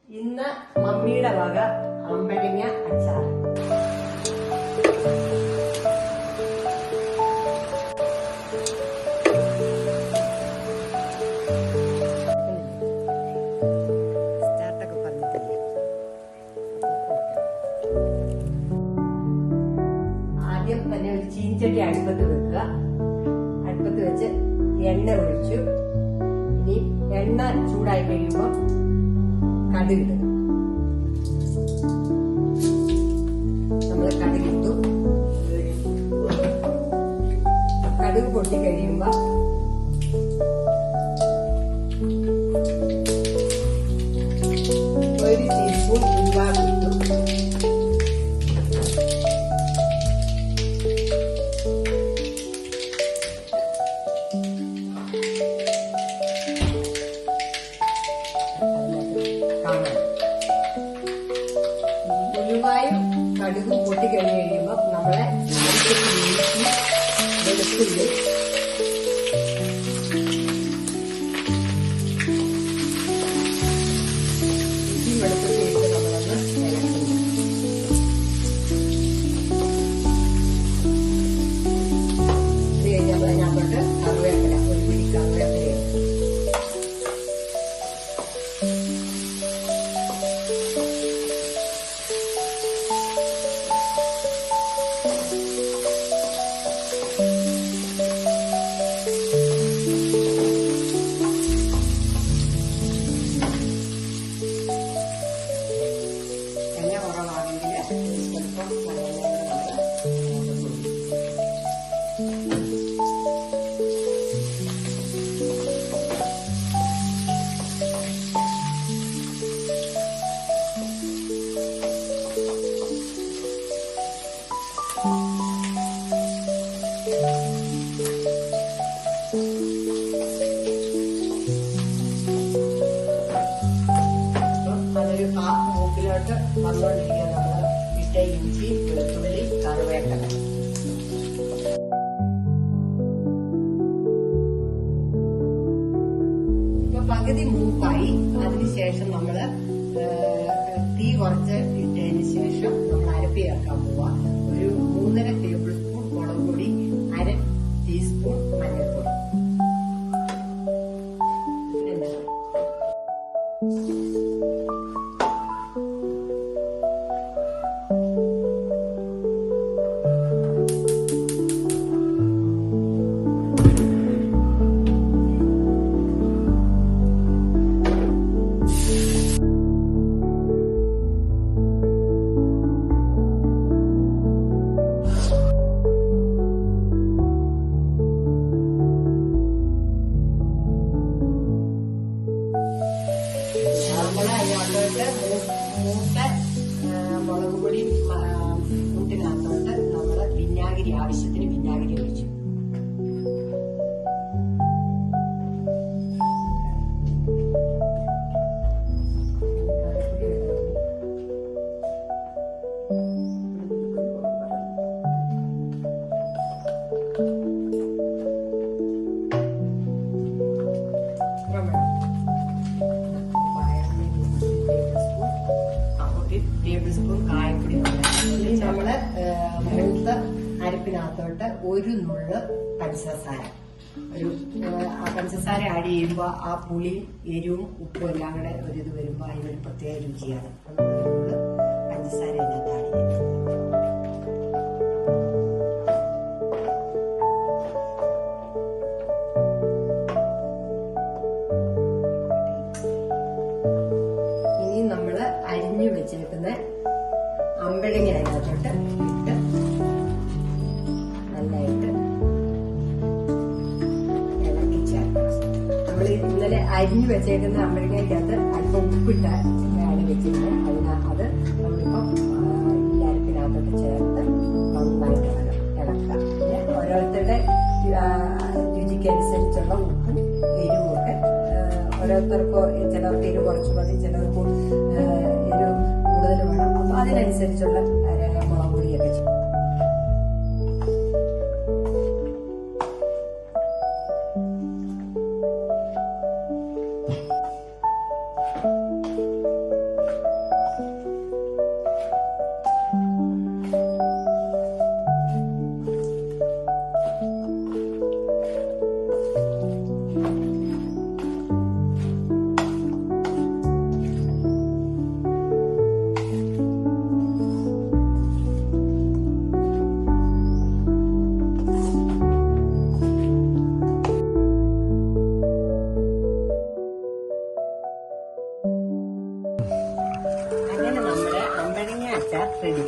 ഇന്ന് മമ്മിയുടെ വക അമ്പഴങ്ങ അച്ചാർ. സ്റ്റാർട്ടൊക്കെ പറഞ്ഞിട്ടില്ലേ? ആദ്യം തന്നെ ഒരു ചീഞ്ചട്ടി അടുപ്പത്ത് വെക്കുക. അടുപ്പത്ത് വെച്ച് എണ്ണ ഒഴിച്ചു. ഇനി എണ്ണ ചൂടായി കഴിയുമ്പോൾ കടുകിടുക. നമ്മൾ കടുകിട്ടു. കടുക് പൊട്ടി കഴിയുമ്പോ ഒരു ടീസ്പൂൺ ഉലുവായിട്ടു. ഉലുവായും കടുകും പൊട്ടിക്കഴിഞ്ഞ് കഴിയുമ്പോൾ നമ്മളെ വെളുത്തുള്ളി വെളുത്തുള്ളി ഇട്ട് നമ്മളൊന്ന് ഇളക്കുന്നു. ഇത് കഴിഞ്ഞ് നമ്മളതിനകത്തോട്ട് കറിവേപ്പില, ഒരു പിടി കറിവേപ്പില. അതൊരു മൂക്കിലോട്ട് വന്നുകൊണ്ടിരിക്കുക. നമ്മൾ ഇട്ട ഇഞ്ചി, വെളുത്തുള്ളി, കറിവേപ്പില. ഇപ്പൊ പകുതി മൂപ്പായി. അതിനുശേഷം നമ്മള് തീ കുറച്ച് ഇട്ടതിന് ശേഷം നമ്മൾ അരപ്പ് ചേർക്കാൻ പോവാ. ഒരു 3.5 ടേബിൾ സ്പൂൺ മുളക് പൊടി, 1/2 ടീസ്പൂൺ മഞ്ഞൾപ്പൊടി. മൂത്ത മുളക് പൊടി കൂട്ടിനകത്തോട്ട് നമ്മള് വിനാഗിരി, ആവശ്യത്തിന് വിനാഗിരി ഒഴിച്ചു. ടേബിൾ സ്പൂൺ കായപ്പൊടി. നമ്മള് മൂത്ത അരപ്പിനകത്തോട്ട് ഒരു നുള്ള് പഞ്ചസാര, ആ പഞ്ചസാര ആഡ് ചെയ്യുമ്പോൾ ആ പുളിയും എരിവും ഉപ്പും എല്ലാം കൂടെ ഒരിത് വരുമ്പോൾ അതിനൊരു പ്രത്യേക രുചിയാണ്. നമ്മൾ പഞ്ചസാര അതിനകത്ത് ആഡ് ചെയ്യും. ഇനി നമ്മള് അരിഞ്ഞു വെച്ചേക്കുന്ന അമ്പഴങ്ങ അതിനകത്തോട്ട് ഇട്ട് നന്നായിട്ട് ഇളക്കി ചേർക്കണം. നമ്മൾ ഇന്നലെ അരിഞ്ഞു വെച്ചേക്കുന്ന അമ്പഴങ്ങയ്ക്കകത്ത് അല്പം ഉപ്പിട്ടാണ് വെച്ചിരുന്നത്. അത് നമ്മളിപ്പം ഈ അരപ്പിനകത്തോട്ട് ചേർത്ത് നന്നായിട്ട് ഇളക്കാം. പിന്നെ ഓരോരുത്തരുടെ രുചിക്കനുസരിച്ചുള്ള ഉപ്പും എരിവും ഒക്കെ ഓരോരുത്തർക്കും, ചിലർക്ക് എരിവ് കുറച്ച് മതി, ചിലർക്ക് എരിവ് കൂടുതൽ വേണം. അപ്പൊ അതിനനുസരിച്ചുള്ള മുളക് പൊടിയൊക്കെ ചെയ്യും. അച്ചാർ റെഡി.